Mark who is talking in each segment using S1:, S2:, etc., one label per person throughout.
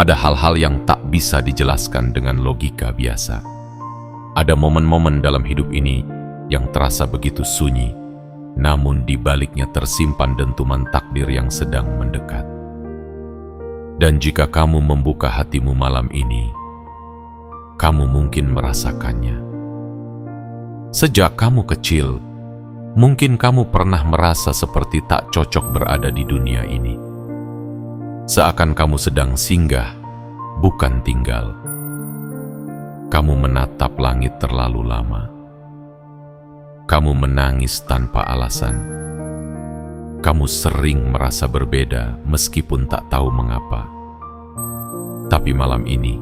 S1: Ada hal-hal yang tak bisa dijelaskan dengan logika biasa. Ada momen-momen dalam hidup ini yang terasa begitu sunyi, namun di baliknya tersimpan dentuman takdir yang sedang mendekat. Dan jika kamu membuka hatimu malam ini, kamu mungkin merasakannya. Sejak kamu kecil, mungkin kamu pernah merasa seperti tak cocok berada di dunia ini. Seakan kamu sedang singgah, bukan tinggal. Kamu menatap langit terlalu lama. Kamu menangis tanpa alasan. Kamu sering merasa berbeda meskipun tak tahu mengapa. Tapi malam ini,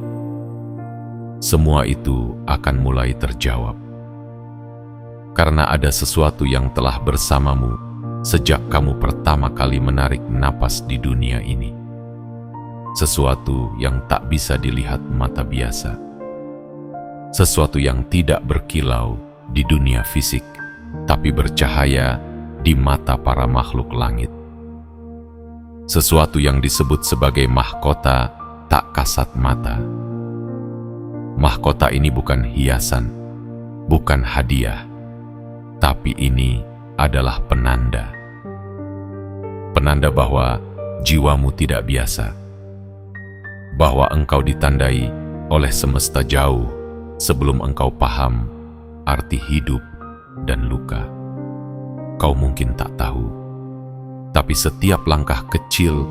S1: semua itu akan mulai terjawab. Karena ada sesuatu yang telah bersamamu sejak kamu pertama kali menarik napas di dunia ini. Sesuatu yang tak bisa dilihat mata biasa. Sesuatu yang tidak berkilau di dunia fisik, tapi bercahaya di mata para makhluk langit. Sesuatu yang disebut sebagai mahkota tak kasat mata. Mahkota ini bukan hiasan, bukan hadiah, tapi ini adalah penanda. Penanda bahwa jiwamu tidak biasa, bahwa engkau ditandai oleh semesta jauh sebelum engkau paham arti hidup dan luka. Kau mungkin tak tahu, tapi setiap langkah kecil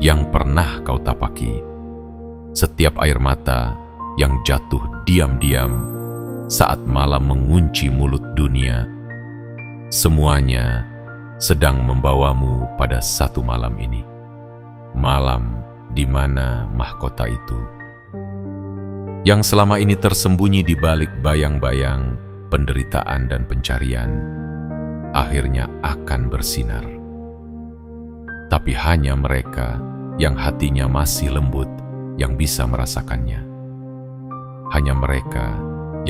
S1: yang pernah kau tapaki, setiap air mata yang jatuh diam-diam saat malam mengunci mulut dunia, semuanya sedang membawamu pada satu malam ini. Malam di mana mahkota itu, yang selama ini tersembunyi di balik bayang-bayang penderitaan dan pencarian, akhirnya akan bersinar. Tapi hanya mereka yang hatinya masih lembut yang bisa merasakannya. Hanya mereka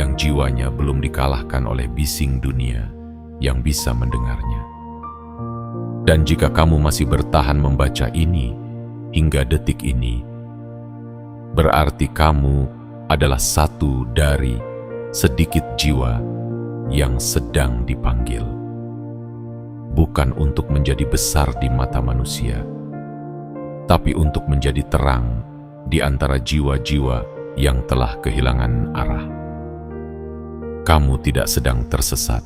S1: yang jiwanya belum dikalahkan oleh bising dunia yang bisa mendengarnya. Dan jika kamu masih bertahan membaca ini hingga detik ini, berarti kamu adalah satu dari sedikit jiwa yang sedang dipanggil. Bukan untuk menjadi besar di mata manusia, tapi untuk menjadi terang di antara jiwa-jiwa yang telah kehilangan arah. Kamu tidak sedang tersesat.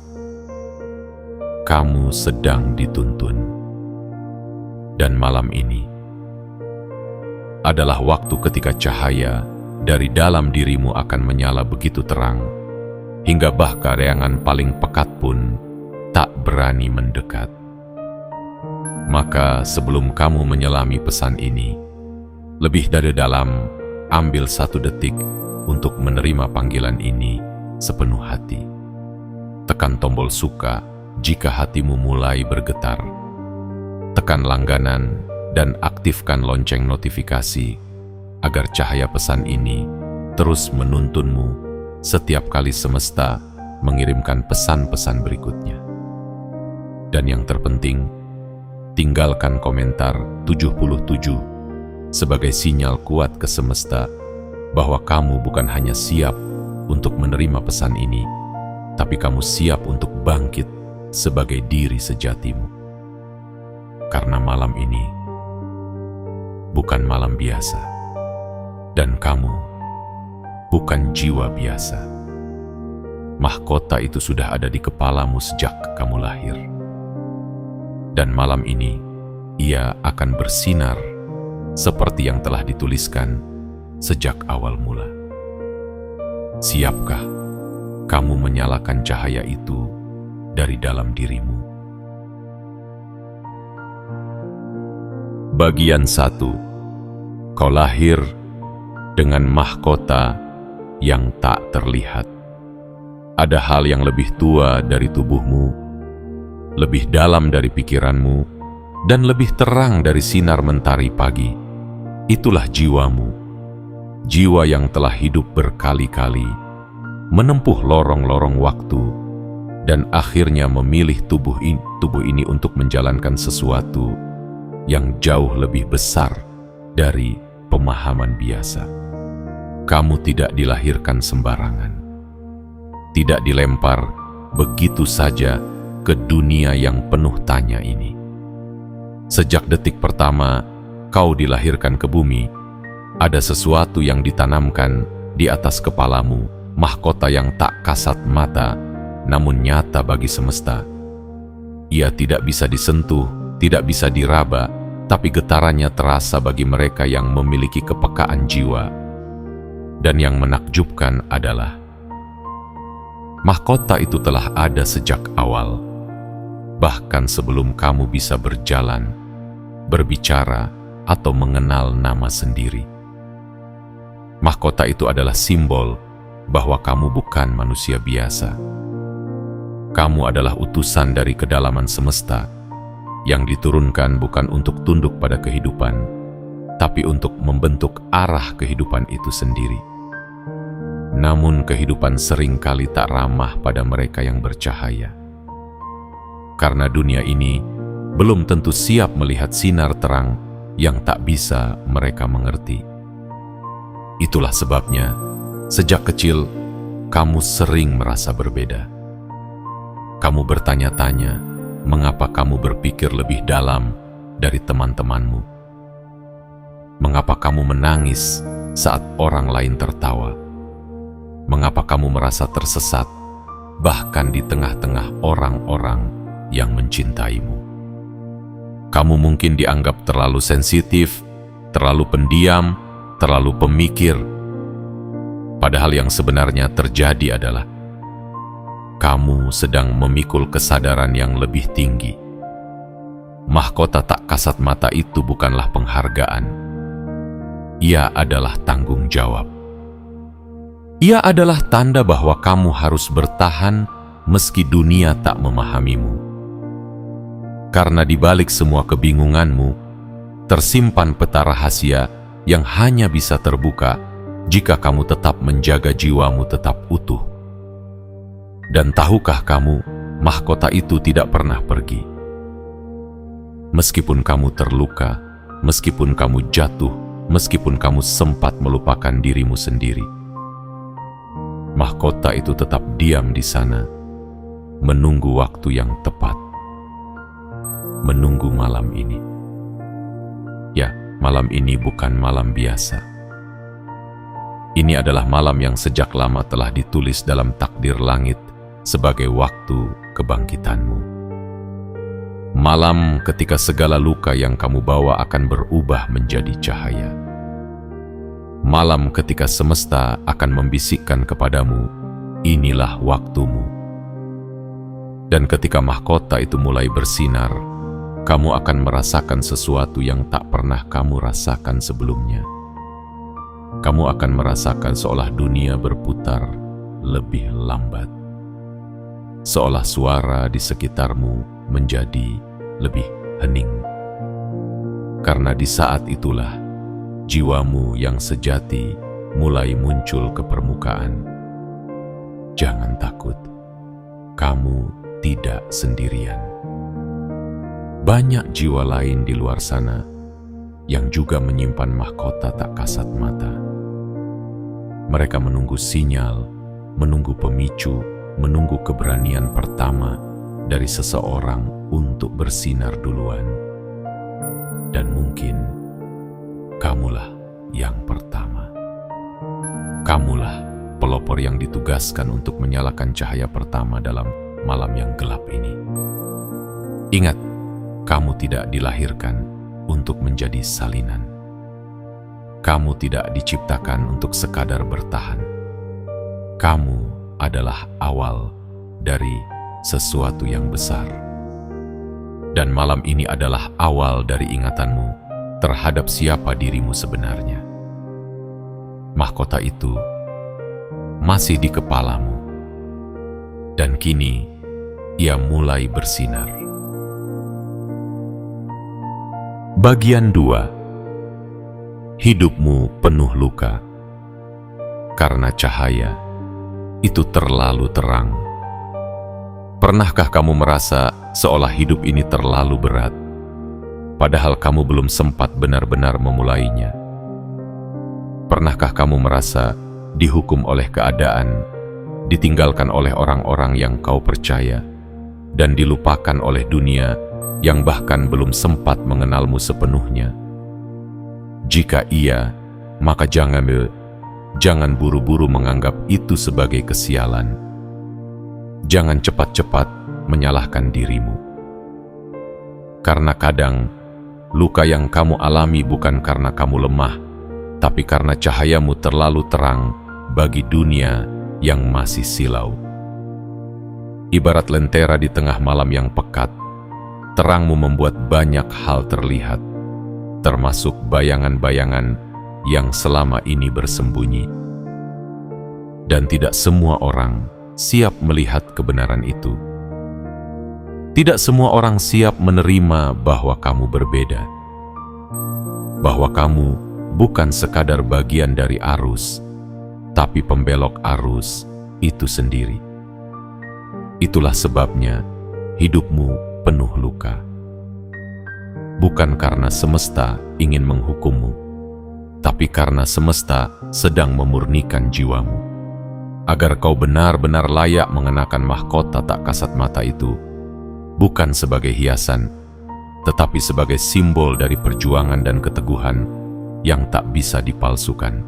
S1: Kamu sedang dituntun. Dan malam ini adalah waktu ketika cahaya dari dalam dirimu akan menyala begitu terang, hingga bahkan reangan paling pekat pun tak berani mendekat. Maka sebelum kamu menyelami pesan ini, lebih dari dalam, ambil 1 detik untuk menerima panggilan ini sepenuh hati. Tekan tombol suka jika hatimu mulai bergetar. Tekan langganan dan aktifkan lonceng notifikasi agar cahaya pesan ini terus menuntunmu setiap kali semesta mengirimkan pesan-pesan berikutnya. Dan yang terpenting, tinggalkan komentar 77 sebagai sinyal kuat ke semesta bahwa kamu bukan hanya siap untuk menerima pesan ini, tapi kamu siap untuk bangkit sebagai diri sejatimu. Karena malam ini bukan malam biasa, dan kamu bukan jiwa biasa. Mahkota itu sudah ada di kepalamu sejak kamu lahir. Dan malam ini, ia akan bersinar seperti yang telah dituliskan sejak awal mula. Siapkah kamu menyalakan cahaya itu dari dalam dirimu? Bagian 1. Kau lahir dengan mahkota yang tak terlihat. Ada hal yang lebih tua dari tubuhmu, lebih dalam dari pikiranmu, dan lebih terang dari sinar mentari pagi. Itulah jiwamu, jiwa yang telah hidup berkali-kali, menempuh lorong-lorong waktu, dan akhirnya memilih tubuh ini untuk menjalankan sesuatu yang jauh lebih besar dari pemahaman biasa. Kamu tidak dilahirkan sembarangan, tidak dilempar begitu saja ke dunia yang penuh tanya ini. Sejak detik pertama kau dilahirkan ke bumi, ada sesuatu yang ditanamkan di atas kepalamu, mahkota yang tak kasat mata, namun nyata bagi semesta. Ia tidak bisa disentuh, tidak bisa diraba, tapi getarannya terasa bagi mereka yang memiliki kepekaan jiwa. Dan yang menakjubkan adalah, mahkota itu telah ada sejak awal, bahkan sebelum kamu bisa berjalan, berbicara, atau mengenal nama sendiri. Mahkota itu adalah simbol bahwa kamu bukan manusia biasa. Kamu adalah utusan dari kedalaman semesta yang diturunkan bukan untuk tunduk pada kehidupan, tapi untuk membentuk arah kehidupan itu sendiri. Namun kehidupan seringkali tak ramah pada mereka yang bercahaya. Karena dunia ini belum tentu siap melihat sinar terang yang tak bisa mereka mengerti. Itulah sebabnya, sejak kecil, kamu sering merasa berbeda. Kamu bertanya-tanya, mengapa kamu berpikir lebih dalam dari teman-temanmu? Mengapa kamu menangis saat orang lain tertawa? Mengapa kamu merasa tersesat, bahkan di tengah-tengah orang-orang yang mencintaimu? Kamu mungkin dianggap terlalu sensitif, terlalu pendiam, terlalu pemikir. Padahal yang sebenarnya terjadi adalah kamu sedang memikul kesadaran yang lebih tinggi. Mahkota tak kasat mata itu bukanlah penghargaan. Ia adalah tanggung jawab. Ia adalah tanda bahwa kamu harus bertahan meski dunia tak memahamimu. Karena di balik semua kebingunganmu, tersimpan peta rahasia yang hanya bisa terbuka jika kamu tetap menjaga jiwamu tetap utuh. Dan tahukah kamu, mahkota itu tidak pernah pergi. Meskipun kamu terluka, meskipun kamu jatuh, meskipun kamu sempat melupakan dirimu sendiri, mahkota itu tetap diam di sana, menunggu waktu yang tepat, menunggu malam ini. Ya, malam ini bukan malam biasa. Ini adalah malam yang sejak lama telah ditulis dalam takdir langit sebagai waktu kebangkitanmu. Malam ketika segala luka yang kamu bawa akan berubah menjadi cahaya. Malam ketika semesta akan membisikkan kepadamu, inilah waktumu. Dan ketika mahkota itu mulai bersinar, kamu akan merasakan sesuatu yang tak pernah kamu rasakan sebelumnya. Kamu akan merasakan seolah dunia berputar lebih lambat. Seolah suara di sekitarmu menjadi lebih hening. Karena di saat itulah jiwamu yang sejati mulai muncul ke permukaan. Jangan takut, kamu tidak sendirian. Banyak jiwa lain di luar sana yang juga menyimpan mahkota tak kasat mata. Mereka menunggu sinyal, menunggu pemicu, menunggu keberanian pertama dari seseorang untuk bersinar duluan. Dan mungkin kamulah yang pertama. Kamulah pelopor yang ditugaskan untuk menyalakan cahaya pertama dalam malam yang gelap ini. Ingat, kamu tidak dilahirkan untuk menjadi salinan. Kamu tidak diciptakan untuk sekadar bertahan. Kamu adalah awal dari sesuatu yang besar. Dan malam ini adalah awal dari ingatanmu terhadap siapa dirimu sebenarnya. Mahkota itu masih di kepalamu, dan kini ia mulai bersinar. Bagian 2. Hidupmu penuh luka, karena cahaya itu terlalu terang. Pernahkah kamu merasa seolah hidup ini terlalu berat, padahal kamu belum sempat benar-benar memulainya? Pernahkah kamu merasa dihukum oleh keadaan, ditinggalkan oleh orang-orang yang kau percaya, dan dilupakan oleh dunia yang bahkan belum sempat mengenalmu sepenuhnya? Jika iya, maka jangan buru-buru menganggap itu sebagai kesialan. Jangan cepat-cepat menyalahkan dirimu. Karena kadang, luka yang kamu alami bukan karena kamu lemah, tapi karena cahayamu terlalu terang bagi dunia yang masih silau. Ibarat lentera di tengah malam yang pekat, terangmu membuat banyak hal terlihat, termasuk bayangan-bayangan yang selama ini bersembunyi. Dan tidak semua orang siap melihat kebenaran itu. Tidak semua orang siap menerima bahwa kamu berbeda, bahwa kamu bukan sekadar bagian dari arus, tapi pembelok arus itu sendiri. Itulah sebabnya hidupmu penuh luka. Bukan karena semesta ingin menghukummu, tapi karena semesta sedang memurnikan jiwamu, agar kau benar-benar layak mengenakan mahkota tak kasat mata itu, bukan sebagai hiasan, tetapi sebagai simbol dari perjuangan dan keteguhan yang tak bisa dipalsukan.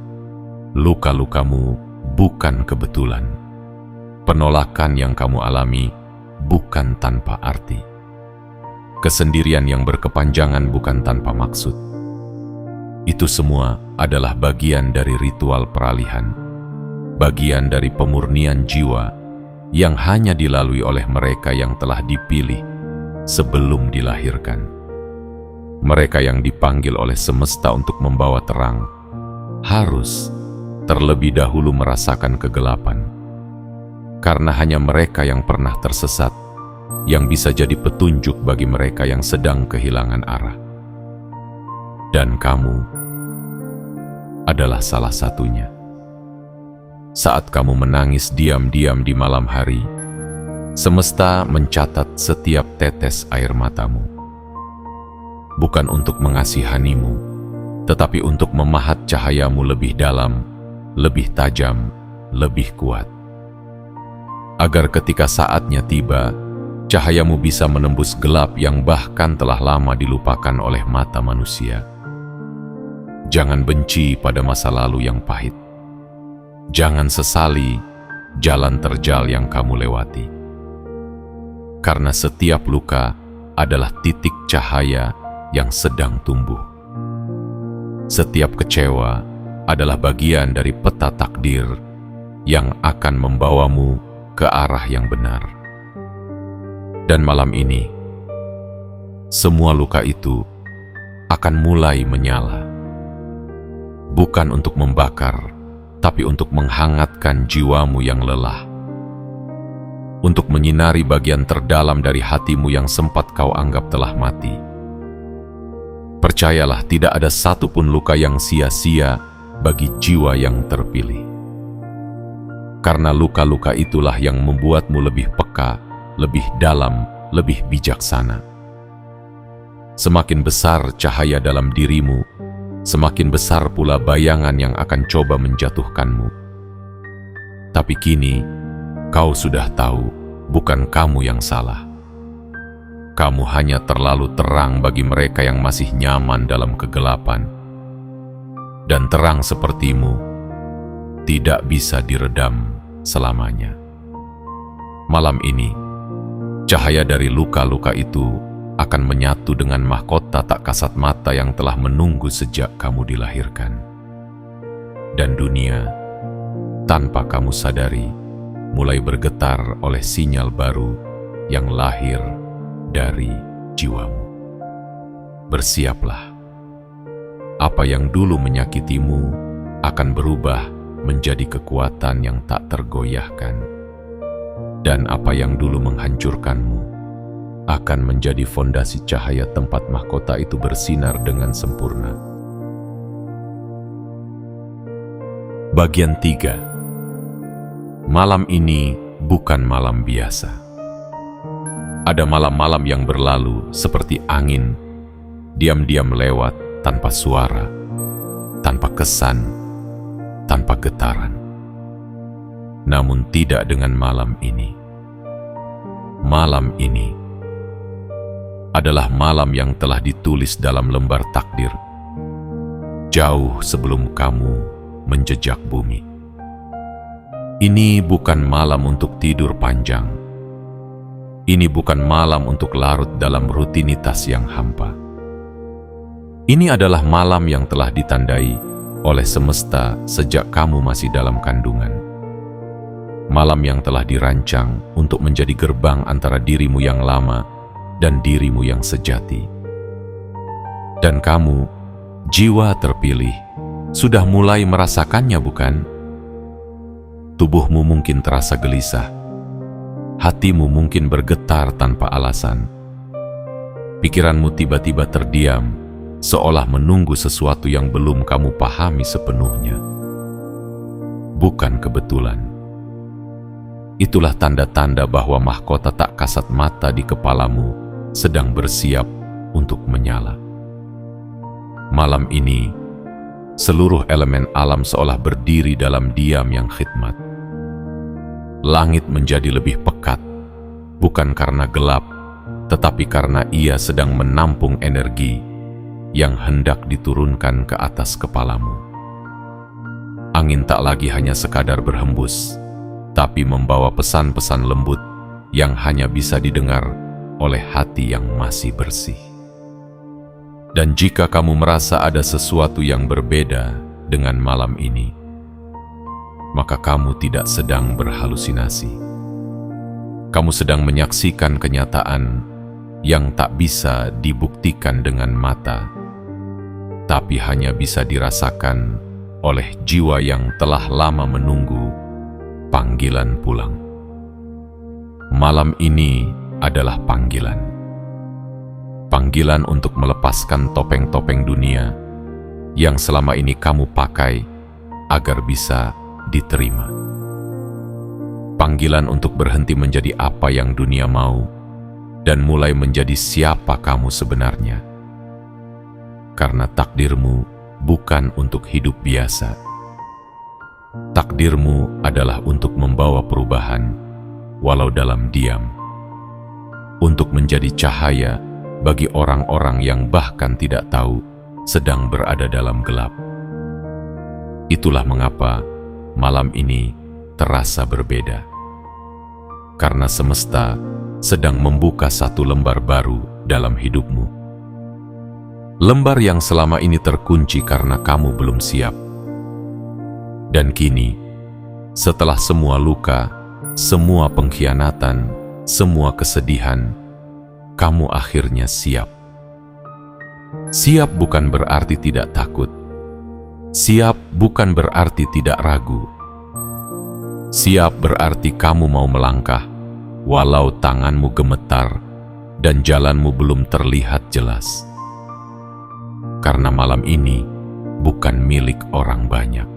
S1: Luka-lukamu bukan kebetulan. Penolakan yang kamu alami bukan tanpa arti. Kesendirian yang berkepanjangan bukan tanpa maksud. Itu semua adalah bagian dari ritual peralihan, bagian dari pemurnian jiwa yang hanya dilalui oleh mereka yang telah dipilih sebelum dilahirkan. Mereka yang dipanggil oleh semesta untuk membawa terang harus terlebih dahulu merasakan kegelapan, karena hanya mereka yang pernah tersesat yang bisa jadi petunjuk bagi mereka yang sedang kehilangan arah. Dan kamu adalah salah satunya. Saat kamu menangis diam-diam di malam hari, semesta mencatat setiap tetes air matamu. Bukan untuk mengasihanimu, tetapi untuk memahat cahayamu lebih dalam, lebih tajam, lebih kuat. Agar ketika saatnya tiba, cahayamu bisa menembus gelap yang bahkan telah lama dilupakan oleh mata manusia. Jangan benci pada masa lalu yang pahit. Jangan sesali jalan terjal yang kamu lewati. Karena setiap luka adalah titik cahaya yang sedang tumbuh. Setiap kecewa adalah bagian dari peta takdir yang akan membawamu ke arah yang benar. Dan malam ini, semua luka itu akan mulai menyala. Bukan untuk membakar, tapi untuk menghangatkan jiwamu yang lelah. Untuk menyinari bagian terdalam dari hatimu yang sempat kau anggap telah mati. Percayalah, tidak ada satupun luka yang sia-sia bagi jiwa yang terpilih. Karena luka-luka itulah yang membuatmu lebih peka, lebih dalam, lebih bijaksana. Semakin besar cahaya dalam dirimu, semakin besar pula bayangan yang akan coba menjatuhkanmu. Tapi kini, kau sudah tahu, bukan kamu yang salah. Kamu hanya terlalu terang bagi mereka yang masih nyaman dalam kegelapan. Dan terang sepertimu tidak bisa diredam selamanya. Malam ini, cahaya dari luka-luka itu akan menyatu dengan mahkota tak kasat mata yang telah menunggu sejak kamu dilahirkan. Dan dunia, tanpa kamu sadari, mulai bergetar oleh sinyal baru yang lahir dari jiwamu. Bersiaplah. Apa yang dulu menyakitimu akan berubah menjadi kekuatan yang tak tergoyahkan. Dan apa yang dulu menghancurkanmu akan menjadi fondasi cahaya tempat mahkota itu bersinar dengan sempurna. Bagian 3. Malam ini bukan malam biasa. Ada malam-malam yang berlalu seperti angin, diam-diam lewat tanpa suara, tanpa kesan, tanpa getaran. Namun tidak dengan malam ini. Malam ini adalah malam yang telah ditulis dalam lembar takdir, jauh sebelum kamu menjejak bumi. Ini bukan malam untuk tidur panjang. Ini bukan malam untuk larut dalam rutinitas yang hampa. Ini adalah malam yang telah ditandai oleh semesta sejak kamu masih dalam kandungan. Malam yang telah dirancang untuk menjadi gerbang antara dirimu yang lama dan dirimu yang sejati. Dan kamu, jiwa terpilih, sudah mulai merasakannya, bukan? Tubuhmu mungkin terasa gelisah. Hatimu mungkin bergetar tanpa alasan. Pikiranmu tiba-tiba terdiam, seolah menunggu sesuatu yang belum kamu pahami sepenuhnya. Bukan kebetulan. Itulah tanda-tanda bahwa mahkota tak kasat mata di kepalamu sedang bersiap untuk menyala. Malam ini, seluruh elemen alam seolah berdiri dalam diam yang khidmat. Langit menjadi lebih pekat, bukan karena gelap, tetapi karena ia sedang menampung energi yang hendak diturunkan ke atas kepalamu. Angin tak lagi hanya sekadar berhembus, tapi membawa pesan-pesan lembut yang hanya bisa didengar oleh hati yang masih bersih. Dan jika kamu merasa ada sesuatu yang berbeda dengan malam ini, maka kamu tidak sedang berhalusinasi. Kamu sedang menyaksikan kenyataan yang tak bisa dibuktikan dengan mata, tapi hanya bisa dirasakan oleh jiwa yang telah lama menunggu panggilan pulang. Malam ini adalah panggilan. Panggilan untuk melepaskan topeng-topeng dunia yang selama ini kamu pakai agar bisa diterima. Panggilan untuk berhenti menjadi apa yang dunia mau dan mulai menjadi siapa kamu sebenarnya. Karena takdirmu bukan untuk hidup biasa. Takdirmu adalah untuk membawa perubahan, walau dalam diam. Untuk menjadi cahaya bagi orang-orang yang bahkan tidak tahu sedang berada dalam gelap. Itulah mengapa malam ini terasa berbeda. Karena semesta sedang membuka satu lembar baru dalam hidupmu. Lembar yang selama ini terkunci karena kamu belum siap. Dan kini, setelah semua luka, semua pengkhianatan, semua kesedihan, kamu akhirnya siap. Siap bukan berarti tidak takut. Siap bukan berarti tidak ragu. Siap berarti kamu mau melangkah, walau tanganmu gemetar dan jalanmu belum terlihat jelas. Karena malam ini bukan milik orang banyak.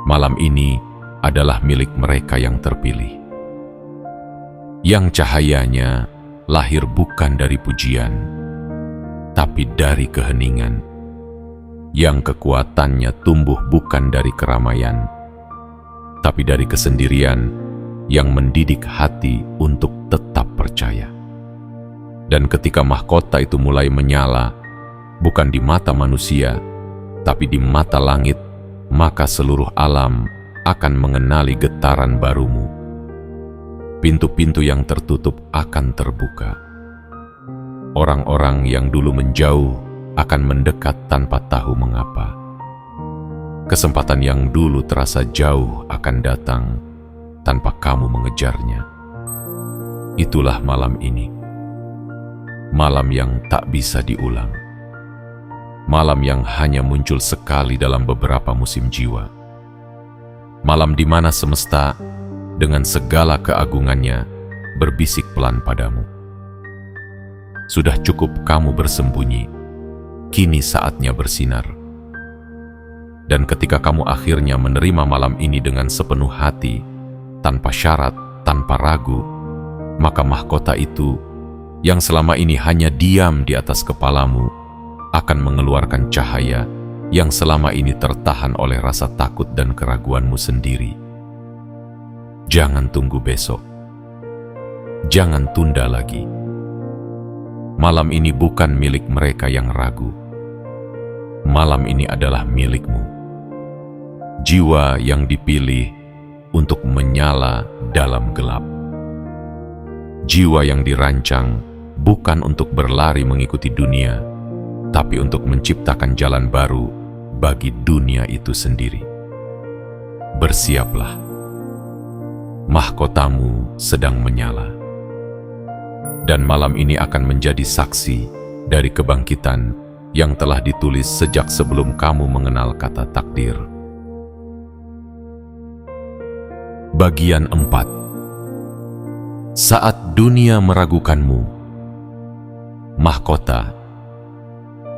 S1: Malam ini adalah milik mereka yang terpilih, yang cahayanya lahir bukan dari pujian, tapi dari keheningan, yang kekuatannya tumbuh bukan dari keramaian, tapi dari kesendirian yang mendidik hati untuk tetap percaya. Dan ketika mahkota itu mulai menyala, bukan di mata manusia, tapi di mata langit, maka seluruh alam akan mengenali getaran barumu. Pintu-pintu yang tertutup akan terbuka. Orang-orang yang dulu menjauh akan mendekat tanpa tahu mengapa. Kesempatan yang dulu terasa jauh akan datang tanpa kamu mengejarnya. Itulah malam ini. Malam yang tak bisa diulang. Malam yang hanya muncul sekali dalam beberapa musim jiwa. Malam di mana semesta dengan segala keagungannya berbisik pelan padamu. Sudah cukup kamu bersembunyi, kini saatnya bersinar. Dan ketika kamu akhirnya menerima malam ini dengan sepenuh hati, tanpa syarat, tanpa ragu, maka mahkota itu yang selama ini hanya diam di atas kepalamu akan mengeluarkan cahaya yang selama ini tertahan oleh rasa takut dan keraguanmu sendiri. Jangan tunggu besok. Jangan tunda lagi. Malam ini bukan milik mereka yang ragu. Malam ini adalah milikmu. Jiwa yang dipilih untuk menyala dalam gelap. Jiwa yang dirancang bukan untuk berlari mengikuti dunia, tapi untuk menciptakan jalan baru bagi dunia itu sendiri. Bersiaplah. Mahkotamu sedang menyala. Dan malam ini akan menjadi saksi dari kebangkitan yang telah ditulis sejak sebelum kamu mengenal kata takdir. Bagian 4. Saat dunia meragukanmu, mahkota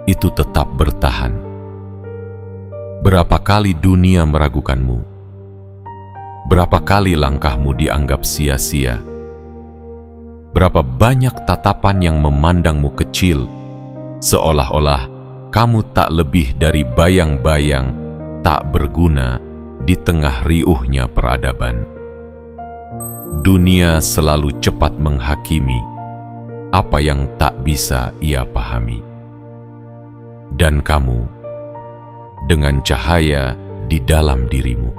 S1: itu tetap bertahan. Berapa kali dunia meragukanmu? Berapa kali langkahmu dianggap sia-sia? Berapa banyak tatapan yang memandangmu kecil, seolah-olah kamu tak lebih dari bayang-bayang tak berguna di tengah riuhnya peradaban. Dunia selalu cepat menghakimi apa yang tak bisa ia pahami. Dan kamu, dengan cahaya di dalam dirimu,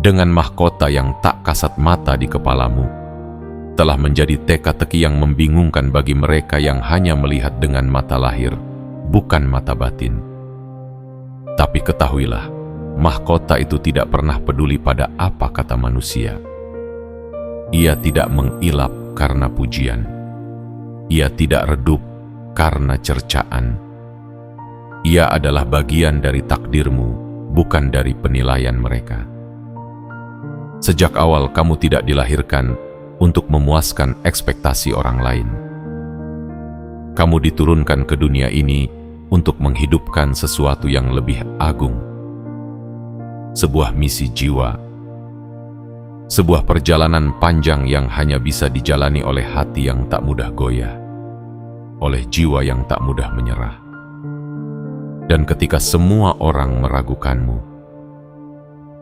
S1: dengan mahkota yang tak kasat mata di kepalamu, telah menjadi teka-teki yang membingungkan bagi mereka yang hanya melihat dengan mata lahir, bukan mata batin. Tapi ketahuilah, mahkota itu tidak pernah peduli pada apa kata manusia. Ia tidak mengilap karena pujian. Ia tidak redup karena cercaan. Ia adalah bagian dari takdirmu, bukan dari penilaian mereka. Sejak awal kamu tidak dilahirkan untuk memuaskan ekspektasi orang lain. Kamu diturunkan ke dunia ini untuk menghidupkan sesuatu yang lebih agung. Sebuah misi jiwa. Sebuah perjalanan panjang yang hanya bisa dijalani oleh hati yang tak mudah goyah, oleh jiwa yang tak mudah menyerah. Dan ketika semua orang meragukanmu,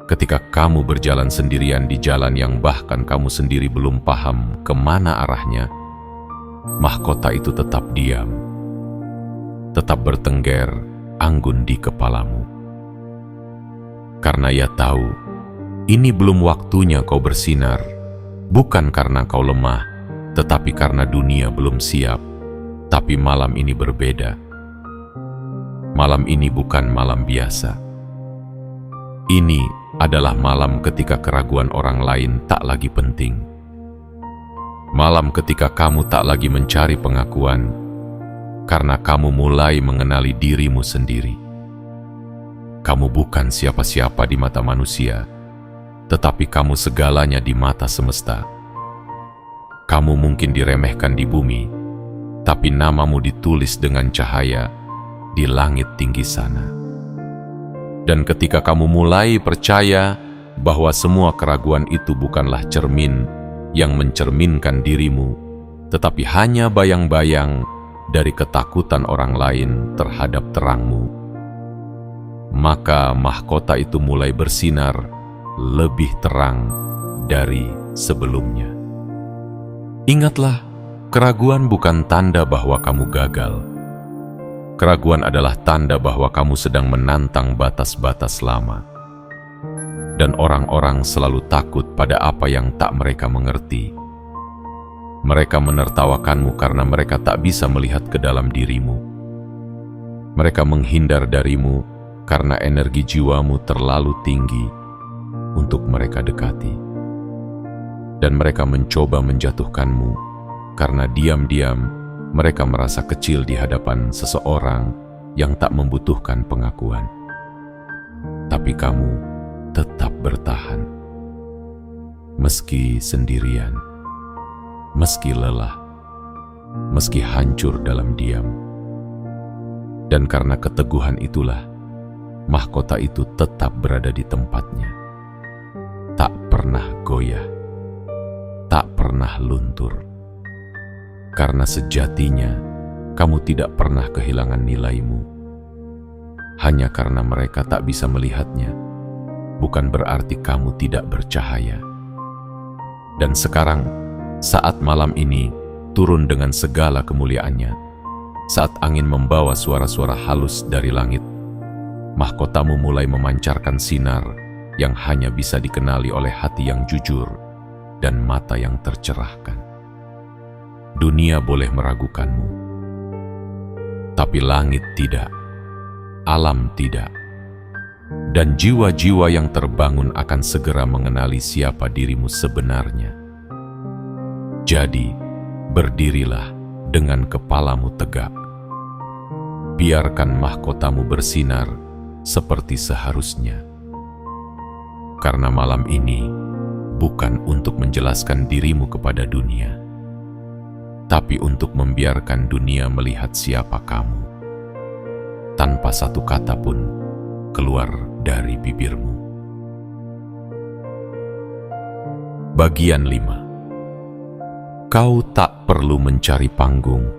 S1: ketika kamu berjalan sendirian di jalan yang bahkan kamu sendiri belum paham kemana arahnya, mahkota itu tetap diam, tetap bertengger anggun di kepalamu. Karena ia tahu, ini belum waktunya kau bersinar, bukan karena kau lemah, tetapi karena dunia belum siap. Tapi malam ini berbeda. Malam ini bukan malam biasa. Ini adalah malam ketika keraguan orang lain tak lagi penting. Malam ketika kamu tak lagi mencari pengakuan, karena kamu mulai mengenali dirimu sendiri. Kamu bukan siapa-siapa di mata manusia, tetapi kamu segalanya di mata semesta. Kamu mungkin diremehkan di bumi, tapi namamu ditulis dengan cahaya di langit tinggi sana. Dan ketika kamu mulai percaya bahwa semua keraguan itu bukanlah cermin yang mencerminkan dirimu, tetapi hanya bayang-bayang dari ketakutan orang lain terhadap terangmu, maka mahkota itu mulai bersinar lebih terang dari sebelumnya. Ingatlah, keraguan bukan tanda bahwa kamu gagal. Keraguan adalah tanda bahwa kamu sedang menantang batas-batas lama. Dan orang-orang selalu takut pada apa yang tak mereka mengerti. Mereka menertawakanmu karena mereka tak bisa melihat ke dalam dirimu. Mereka menghindar darimu karena energi jiwamu terlalu tinggi untuk mereka dekati. Dan mereka mencoba menjatuhkanmu karena diam-diam mereka merasa kecil di hadapan seseorang yang tak membutuhkan pengakuan. Tapi kamu tetap bertahan. Meski sendirian, meski lelah, meski hancur dalam diam. Dan karena keteguhan itulah, mahkota itu tetap berada di tempatnya. Tak pernah goyah, tak pernah luntur. Karena sejatinya, kamu tidak pernah kehilangan nilaimu. hanya karena mereka tak bisa melihatnya, bukan berarti kamu tidak bercahaya. Dan sekarang, saat malam ini turun dengan segala kemuliaannya, saat angin membawa suara-suara halus dari langit, mahkotamu mulai memancarkan sinar yang hanya bisa dikenali oleh hati yang jujur dan mata yang tercerahkan. Dunia boleh meragukanmu, tapi langit tidak, alam tidak, dan jiwa-jiwa yang terbangun akan segera mengenali siapa dirimu sebenarnya. Jadi, berdirilah dengan kepalamu tegak. Biarkan mahkotamu bersinar seperti seharusnya. Karena malam ini bukan untuk menjelaskan dirimu kepada dunia, tapi untuk membiarkan dunia melihat siapa kamu, tanpa satu kata pun keluar dari bibirmu. Bagian 5. Kau tak perlu mencari panggung,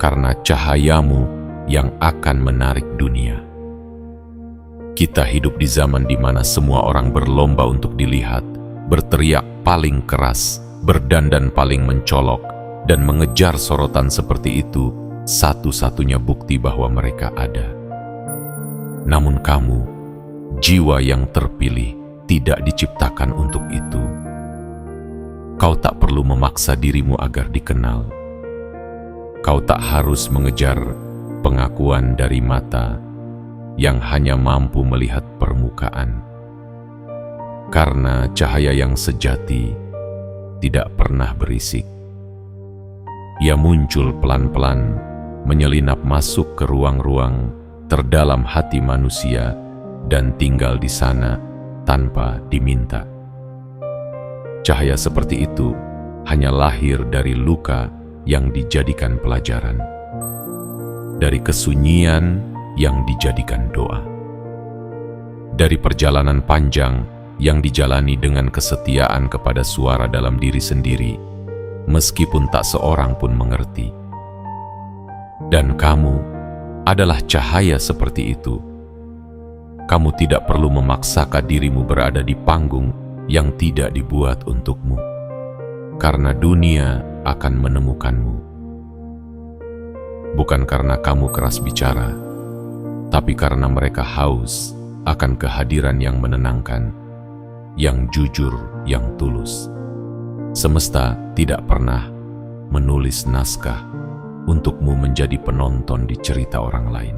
S1: karena cahayamu yang akan menarik dunia. Kita hidup di zaman di mana semua orang berlomba untuk dilihat, berteriak paling keras, berdandan paling mencolok, dan mengejar sorotan seperti itu satu-satunya bukti bahwa mereka ada. Namun kamu, jiwa yang terpilih, tidak diciptakan untuk itu. Kau tak perlu memaksa dirimu agar dikenal. Kau tak harus mengejar pengakuan dari mata yang hanya mampu melihat permukaan. Karena cahaya yang sejati tidak pernah berisik. Ia muncul pelan-pelan, menyelinap masuk ke ruang-ruang terdalam hati manusia dan tinggal di sana tanpa diminta. Cahaya seperti itu hanya lahir dari luka yang dijadikan pelajaran, dari kesunyian yang dijadikan doa, dari perjalanan panjang yang dijalani dengan kesetiaan kepada suara dalam diri sendiri, meskipun tak seorang pun mengerti. Dan kamu adalah cahaya seperti itu. Kamu tidak perlu memaksakan dirimu berada di panggung yang tidak dibuat untukmu, karena dunia akan menemukanmu. Bukan karena kamu keras bicara, tapi karena mereka haus akan kehadiran yang menenangkan, yang jujur, yang tulus. Semesta tidak pernah menulis naskah untukmu menjadi penonton di cerita orang lain.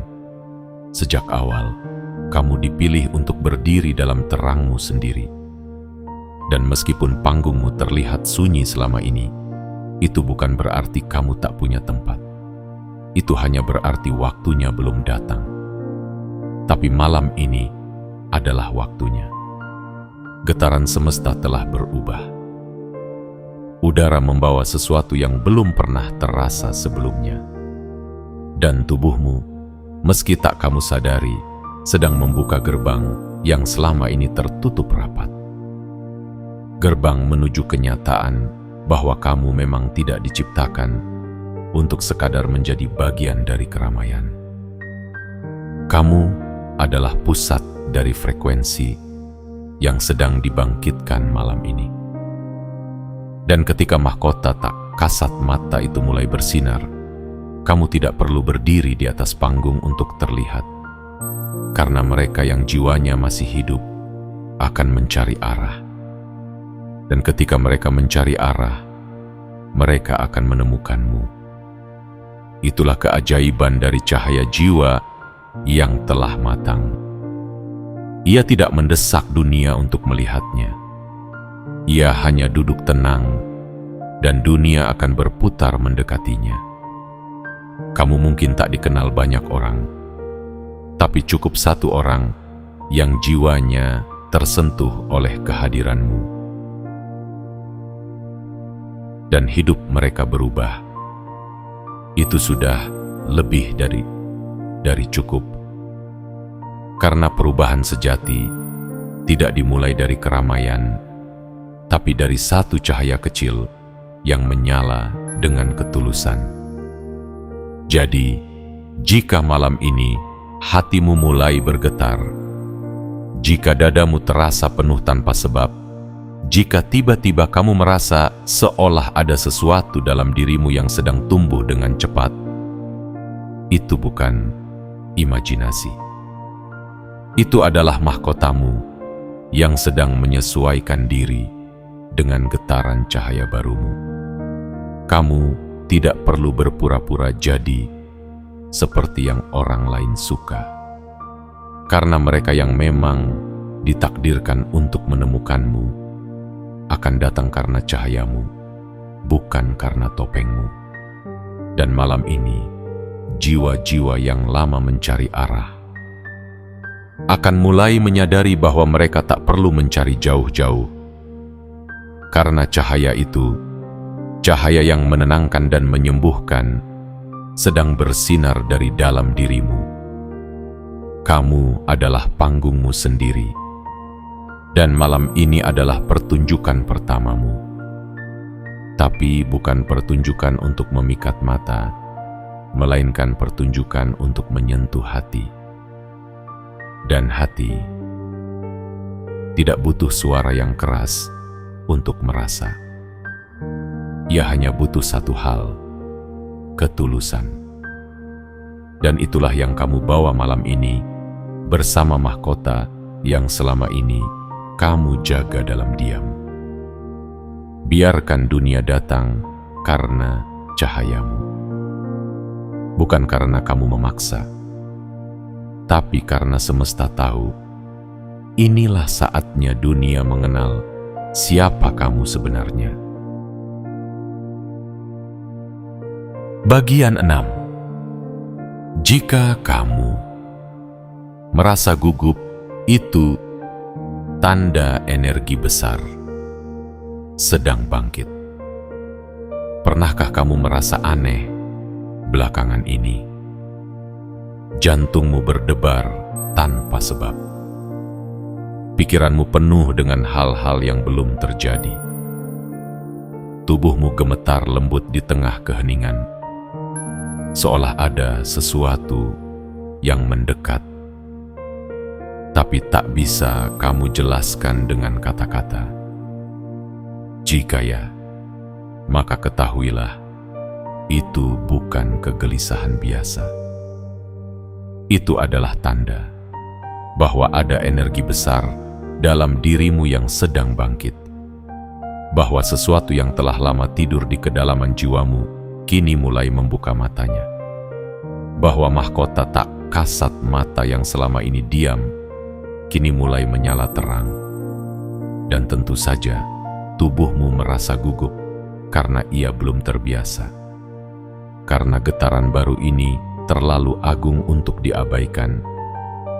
S1: Sejak awal, kamu dipilih untuk berdiri dalam terangmu sendiri. Dan meskipun panggungmu terlihat sunyi selama ini, itu bukan berarti kamu tak punya tempat. Itu hanya berarti waktunya belum datang. Tapi malam ini adalah waktunya. Getaran semesta telah berubah. Udara membawa sesuatu yang belum pernah terasa sebelumnya. Dan tubuhmu, meski tak kamu sadari, sedang membuka gerbang yang selama ini tertutup rapat. Gerbang menuju kenyataan bahwa kamu memang tidak diciptakan untuk sekadar menjadi bagian dari keramaian. Kamu adalah pusat dari frekuensi yang sedang dibangkitkan malam ini. Dan ketika mahkota tak kasat mata itu mulai bersinar, kamu tidak perlu berdiri di atas panggung untuk terlihat. Karena mereka yang jiwanya masih hidup akan mencari arah. Dan ketika mereka mencari arah, mereka akan menemukanmu. Itulah keajaiban dari cahaya jiwa yang telah matang. Ia tidak mendesak dunia untuk melihatnya. Ia hanya duduk tenang, dan dunia akan berputar mendekatinya. Kamu mungkin tak dikenal banyak orang, tapi cukup satu orang yang jiwanya tersentuh oleh kehadiranmu. Dan hidup mereka berubah. Itu sudah lebih dari cukup. Karena perubahan sejati tidak dimulai dari keramaian, tapi dari satu cahaya kecil yang menyala dengan ketulusan. Jadi, jika malam ini hatimu mulai bergetar, jika dadamu terasa penuh tanpa sebab, jika tiba-tiba kamu merasa seolah ada sesuatu dalam dirimu yang sedang tumbuh dengan cepat, itu bukan imajinasi. Itu adalah mahkotamu yang sedang menyesuaikan diri dengan getaran cahaya barumu. Kamu tidak perlu berpura-pura jadi seperti yang orang lain suka, karena mereka yang memang ditakdirkan untuk menemukanmu akan datang karena cahayamu, bukan karena topengmu. Dan malam ini, jiwa-jiwa yang lama mencari arah akan mulai menyadari bahwa mereka tak perlu mencari jauh-jauh, karena cahaya itu, cahaya yang menenangkan dan menyembuhkan, sedang bersinar dari dalam dirimu. Kamu adalah panggungmu sendiri, dan malam ini adalah pertunjukan pertamamu. Tapi bukan pertunjukan untuk memikat mata, melainkan pertunjukan untuk menyentuh hati. Dan hati tidak butuh suara yang keras untuk merasa. Ia hanya butuh satu hal, ketulusan. Dan itulah yang kamu bawa malam ini bersama mahkota yang selama ini kamu jaga dalam diam. Biarkan dunia datang karena cahayamu, bukan karena kamu memaksa, tapi karena semesta tahu inilah saatnya dunia mengenal siapa kamu sebenarnya. Bagian 6. Jika kamu merasa gugup, itu tanda energi besar sedang bangkit. Pernahkah kamu merasa aneh belakangan ini? Jantungmu berdebar tanpa sebab. Pikiranmu penuh dengan hal-hal yang belum terjadi. Tubuhmu gemetar lembut di tengah keheningan, seolah ada sesuatu yang mendekat, tapi tak bisa kamu jelaskan dengan kata-kata. Jika ya, maka ketahuilah, itu bukan kegelisahan biasa. Itu adalah tanda bahwa ada energi besar dalam dirimu yang sedang bangkit, bahwa sesuatu yang telah lama tidur di kedalaman jiwamu kini mulai membuka matanya, bahwa mahkota tak kasat mata yang selama ini diam kini mulai menyala terang. Dan tentu saja tubuhmu merasa gugup karena ia belum terbiasa, karena getaran baru ini terlalu agung untuk diabaikan,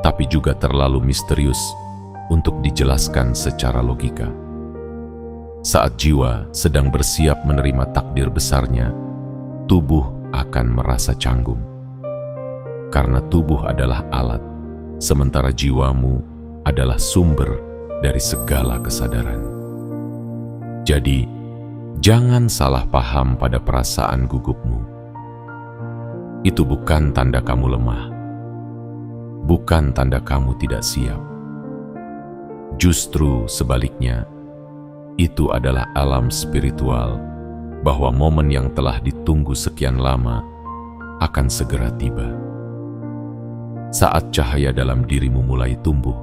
S1: tapi juga terlalu misterius untuk dijelaskan secara logika. Saat jiwa sedang bersiap menerima takdir besarnya, tubuh akan merasa canggung, karena tubuh adalah alat, sementara jiwamu adalah sumber dari segala kesadaran. Jadi, jangan salah paham pada perasaan gugupmu. Itu bukan tanda kamu lemah, bukan tanda kamu tidak siap. Justru sebaliknya, itu adalah alam spiritual bahwa momen yang telah ditunggu sekian lama akan segera tiba. Saat cahaya dalam dirimu mulai tumbuh,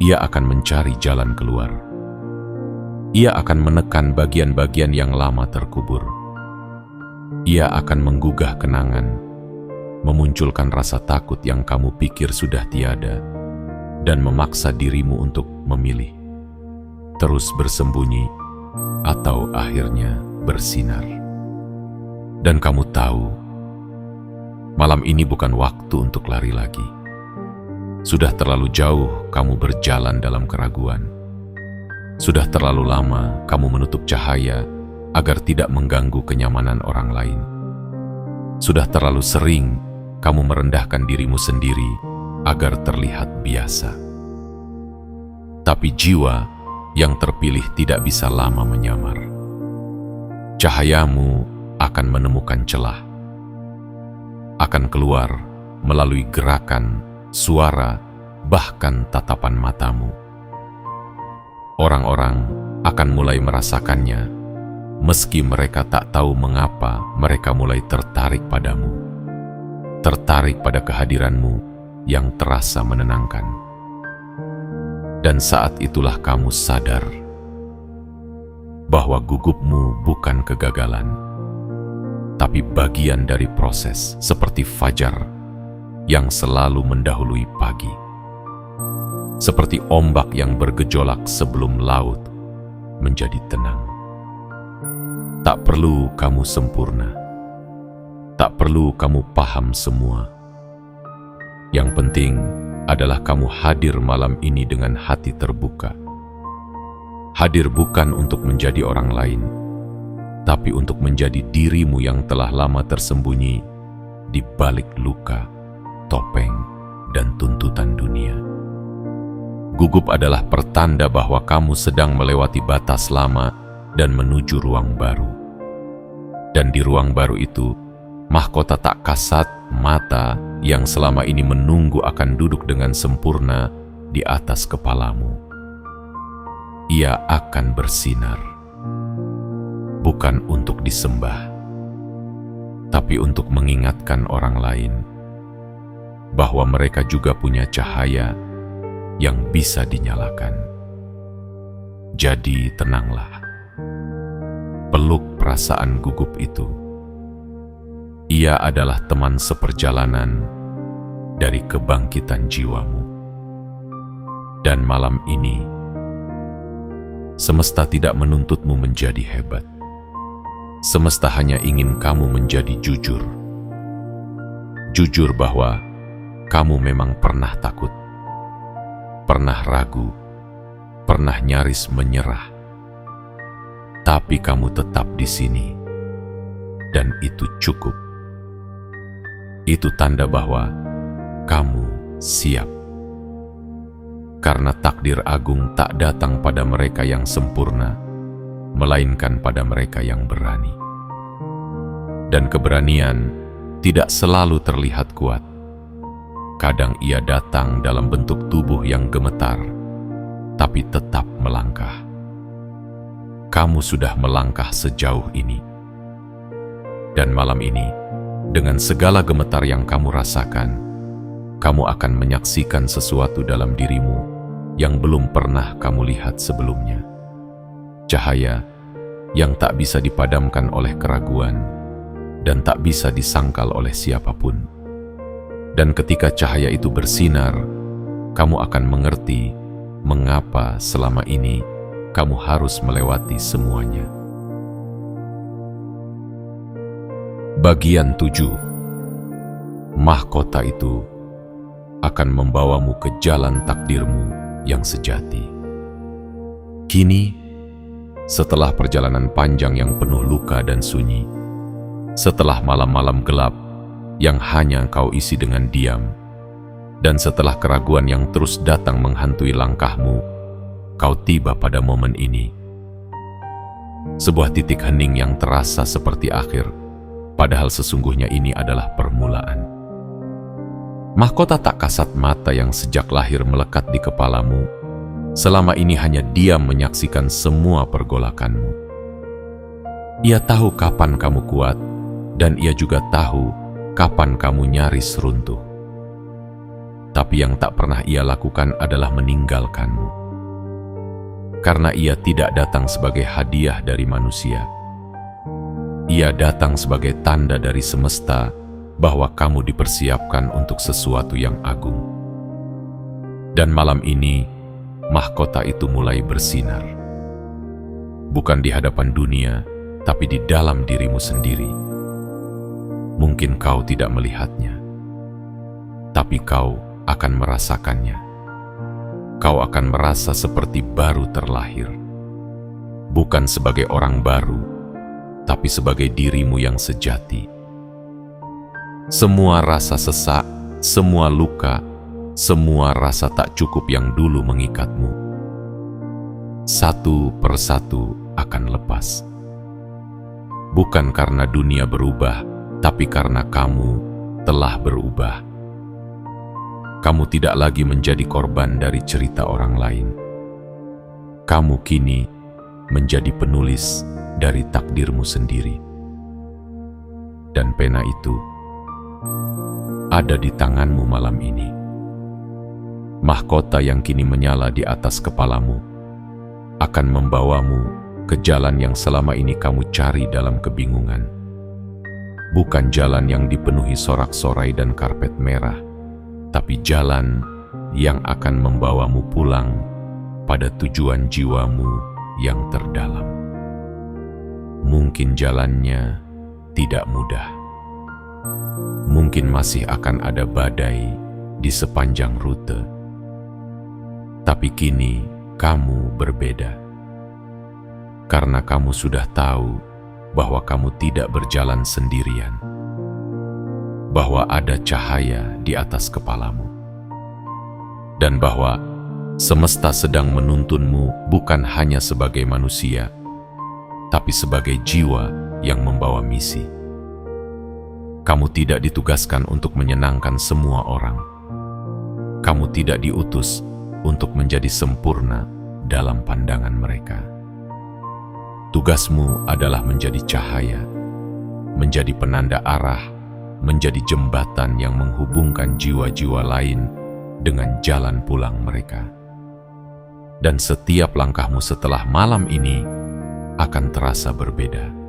S1: ia akan mencari jalan keluar. Ia akan menekan bagian-bagian yang lama terkubur. Ia akan menggugah kenangan, memunculkan rasa takut yang kamu pikir sudah tiada, dan memaksa dirimu untuk memilih, terus bersembunyi atau akhirnya bersinar. Dan kamu tahu, malam ini bukan waktu untuk lari lagi. Sudah terlalu jauh kamu berjalan dalam keraguan. Sudah terlalu lama kamu menutup cahaya agar tidak mengganggu kenyamanan orang lain. Sudah terlalu sering kamu merendahkan dirimu sendiri agar terlihat biasa. Tapi jiwa yang terpilih tidak bisa lama menyamar. Cahayamu akan menemukan celah, akan keluar melalui gerakan, suara, bahkan tatapan matamu. Orang-orang akan mulai merasakannya, meski mereka tak tahu mengapa mereka mulai tertarik padamu, tertarik pada kehadiranmu yang terasa menenangkan. Dan saat itulah kamu sadar bahwa gugupmu bukan kegagalan, tapi bagian dari proses seperti fajar yang selalu mendahului pagi. Seperti ombak yang bergejolak sebelum laut menjadi tenang. Tak perlu kamu sempurna. Tak perlu kamu paham semua. Yang penting adalah kamu hadir malam ini dengan hati terbuka. Hadir bukan untuk menjadi orang lain, tapi untuk menjadi dirimu yang telah lama tersembunyi di balik luka, topeng, dan tuntutan dunia. Gugup adalah pertanda bahwa kamu sedang melewati batas lama dan menuju ruang baru. Dan di ruang baru itu, mahkota tak kasat mata yang selama ini menunggu akan duduk dengan sempurna di atas kepalamu. Ia akan bersinar, bukan untuk disembah, tapi untuk mengingatkan orang lain bahwa mereka juga punya cahaya yang bisa dinyalakan. Jadi tenanglah, peluk perasaan gugup itu. Ia adalah teman seperjalanan dari kebangkitan jiwamu. Dan malam ini, semesta tidak menuntutmu menjadi hebat. Semesta hanya ingin kamu menjadi jujur. Jujur bahwa kamu memang pernah takut, pernah ragu, pernah nyaris menyerah. Tapi kamu tetap di sini, dan itu cukup. Itu tanda bahwa kamu siap. Karena takdir agung tak datang pada mereka yang sempurna, melainkan pada mereka yang berani. Dan keberanian tidak selalu terlihat kuat. Kadang ia datang dalam bentuk tubuh yang gemetar, tapi tetap melangkah. Kamu sudah melangkah sejauh ini. Dan malam ini, dengan segala gemetar yang kamu rasakan, kamu akan menyaksikan sesuatu dalam dirimu yang belum pernah kamu lihat sebelumnya. Cahaya yang tak bisa dipadamkan oleh keraguan dan tak bisa disangkal oleh siapapun. Dan ketika cahaya itu bersinar, kamu akan mengerti mengapa selama ini kamu harus melewati semuanya. Bagian 7. Mahkota itu akan membawamu ke jalan takdirmu yang sejati. Kini, setelah perjalanan panjang yang penuh luka dan sunyi, setelah malam-malam gelap yang hanya kau isi dengan diam, dan setelah keraguan yang terus datang menghantui langkahmu, kau tiba pada momen ini. Sebuah titik hening yang terasa seperti akhir, padahal sesungguhnya ini adalah permulaan. Mahkota tak kasat mata yang sejak lahir melekat di kepalamu, selama ini hanya diam menyaksikan semua pergolakanmu. Ia tahu kapan kamu kuat, dan ia juga tahu kapan kamu nyaris runtuh. Tapi yang tak pernah ia lakukan adalah meninggalkanmu. Karena ia tidak datang sebagai hadiah dari manusia. Ia datang sebagai tanda dari semesta bahwa kamu dipersiapkan untuk sesuatu yang agung. Dan malam ini, mahkota itu mulai bersinar. Bukan di hadapan dunia, tapi di dalam dirimu sendiri. Mungkin kau tidak melihatnya, tapi kau akan merasakannya. Kau akan merasa seperti baru terlahir. Bukan sebagai orang baru, tapi sebagai dirimu yang sejati. Semua rasa sesak, semua luka, semua rasa tak cukup yang dulu mengikatmu, satu persatu akan lepas. Bukan karena dunia berubah, tapi karena kamu telah berubah. Kamu tidak lagi menjadi korban dari cerita orang lain. Kamu kini menjadi penulis dari takdirmu sendiri. Dan pena itu ada di tanganmu malam ini. Mahkota yang kini menyala di atas kepalamu akan membawamu ke jalan yang selama ini kamu cari dalam kebingungan. Bukan jalan yang dipenuhi sorak-sorai dan karpet merah, tapi jalan yang akan membawamu pulang pada tujuan jiwamu yang terdalam. Mungkin jalannya tidak mudah. Mungkin masih akan ada badai di sepanjang rute. Tapi kini kamu berbeda. Karena kamu sudah tahu bahwa kamu tidak berjalan sendirian. Bahwa ada cahaya di atas kepalamu. Dan bahwa semesta sedang menuntunmu bukan hanya sebagai manusia, tapi sebagai jiwa yang membawa misi. Kamu tidak ditugaskan untuk menyenangkan semua orang. Kamu tidak diutus untuk menjadi sempurna dalam pandangan mereka. Tugasmu adalah menjadi cahaya, menjadi penanda arah, menjadi jembatan yang menghubungkan jiwa-jiwa lain dengan jalan pulang mereka. Dan setiap langkahmu setelah malam ini akan terasa berbeda.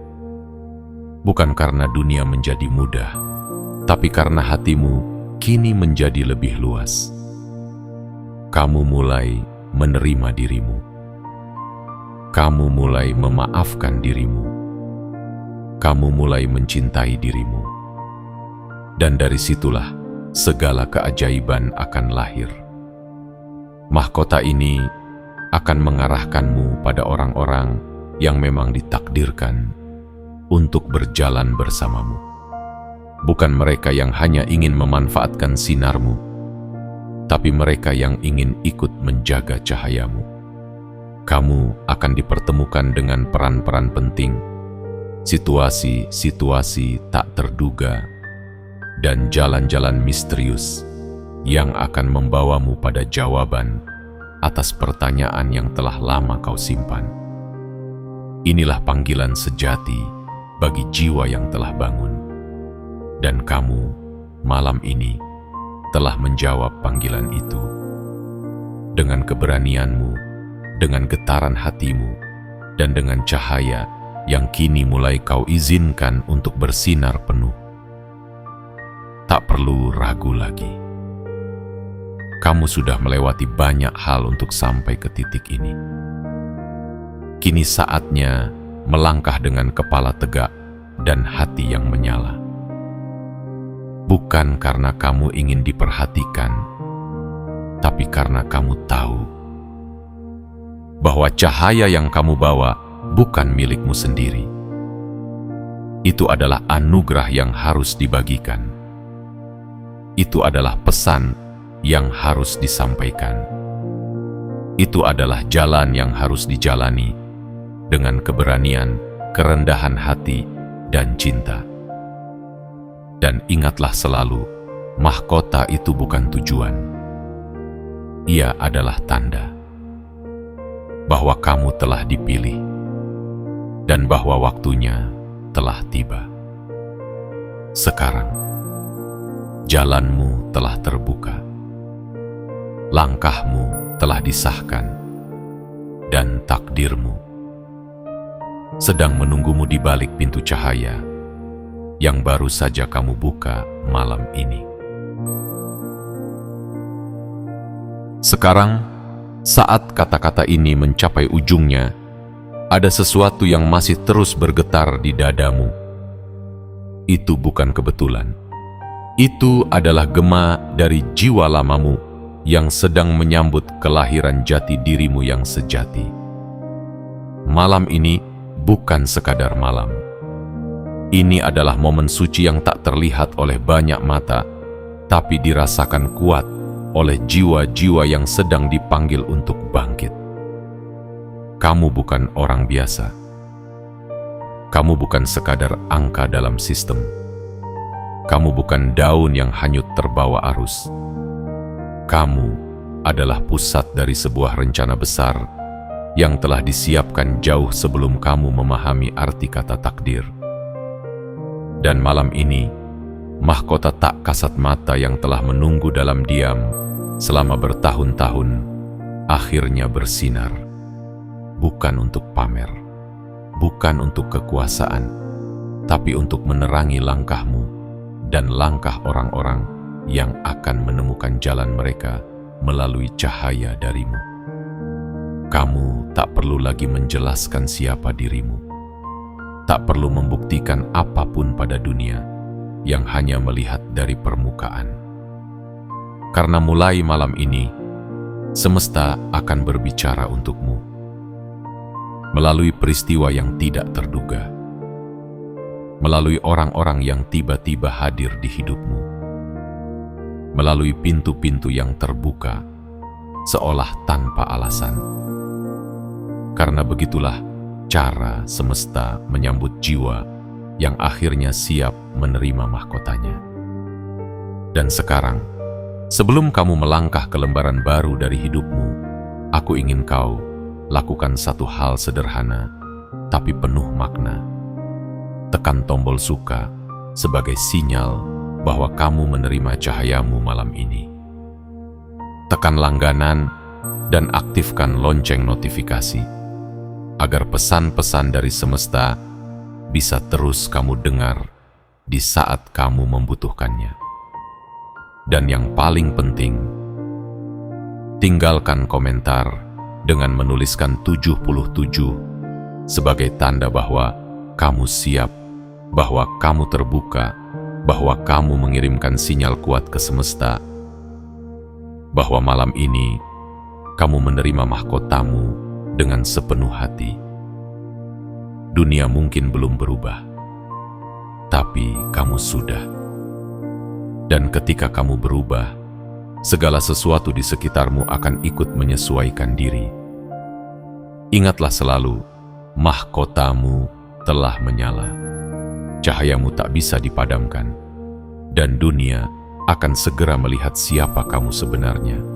S1: Bukan karena dunia menjadi mudah, tapi karena hatimu kini menjadi lebih luas. Kamu mulai menerima dirimu. Kamu mulai memaafkan dirimu. Kamu mulai mencintai dirimu. Dan dari situlah segala keajaiban akan lahir. Mahkota ini akan mengarahkanmu pada orang-orang yang memang ditakdirkan untuk berjalan bersamamu. Bukan mereka yang hanya ingin memanfaatkan sinarmu, tapi mereka yang ingin ikut menjaga cahayamu. Kamu akan dipertemukan dengan peran-peran penting, situasi-situasi tak terduga, dan jalan-jalan misterius yang akan membawamu pada jawaban atas pertanyaan yang telah lama kau simpan. Inilah panggilan sejati bagi jiwa yang telah bangun. Dan kamu malam ini telah menjawab panggilan itu. Dengan keberanianmu, dengan getaran hatimu, dan dengan cahaya yang kini mulai kau izinkan untuk bersinar penuh. Tak perlu ragu lagi. Kamu sudah melewati banyak hal untuk sampai ke titik ini. Kini saatnya melangkah dengan kepala tegak dan hati yang menyala. Bukan karena kamu ingin diperhatikan, tapi karena kamu tahu bahwa cahaya yang kamu bawa bukan milikmu sendiri. Itu adalah anugerah yang harus dibagikan. Itu adalah pesan yang harus disampaikan. Itu adalah jalan yang harus dijalani dengan keberanian, kerendahan hati, dan cinta. Dan ingatlah selalu, mahkota itu bukan tujuan. Ia adalah tanda bahwa kamu telah dipilih dan bahwa waktunya telah tiba. Sekarang, jalanmu telah terbuka. Langkahmu telah disahkan, dan takdirmu sedang menunggumu di balik pintu cahaya yang baru saja kamu buka malam ini. Sekarang, saat kata-kata ini mencapai ujungnya, ada sesuatu yang masih terus bergetar di dadamu. Itu bukan kebetulan. Itu adalah gema dari jiwa lamamu yang sedang menyambut kelahiran jati dirimu yang sejati. Malam ini bukan sekadar malam. Ini adalah momen suci yang tak terlihat oleh banyak mata, tapi dirasakan kuat oleh jiwa-jiwa yang sedang dipanggil untuk bangkit. Kamu bukan orang biasa. Kamu bukan sekadar angka dalam sistem. Kamu bukan daun yang hanyut terbawa arus. Kamu adalah pusat dari sebuah rencana besar yang telah disiapkan jauh sebelum kamu memahami arti kata takdir. Dan malam ini, mahkota tak kasat mata yang telah menunggu dalam diam selama bertahun-tahun akhirnya bersinar. Bukan untuk pamer, bukan untuk kekuasaan, tapi untuk menerangi langkahmu dan langkah orang-orang yang akan menemukan jalan mereka melalui cahaya darimu. Kamu tak perlu lagi menjelaskan siapa dirimu, tak perlu membuktikan apapun pada dunia yang hanya melihat dari permukaan. Karena mulai malam ini, semesta akan berbicara untukmu melalui peristiwa yang tidak terduga, melalui orang-orang yang tiba-tiba hadir di hidupmu, melalui pintu-pintu yang terbuka seolah tanpa alasan. Karena begitulah cara semesta menyambut jiwa yang akhirnya siap menerima mahkotanya. Dan sekarang, sebelum kamu melangkah ke lembaran baru dari hidupmu, aku ingin kau lakukan satu hal sederhana tapi penuh makna. Tekan tombol suka sebagai sinyal bahwa kamu menerima cahayamu malam ini. Tekan langganan dan aktifkan lonceng notifikasi agar pesan-pesan dari semesta bisa terus kamu dengar di saat kamu membutuhkannya. Dan yang paling penting, tinggalkan komentar dengan menuliskan 77 sebagai tanda bahwa kamu siap, bahwa kamu terbuka, bahwa kamu mengirimkan sinyal kuat ke semesta, bahwa malam ini kamu menerima mahkotamu dengan sepenuh hati. Dunia mungkin belum berubah, tapi kamu sudah. Dan ketika kamu berubah, segala sesuatu di sekitarmu akan ikut menyesuaikan diri. Ingatlah selalu, mahkotamu telah menyala. Cahayamu tak bisa dipadamkan, dan dunia akan segera melihat siapa kamu sebenarnya.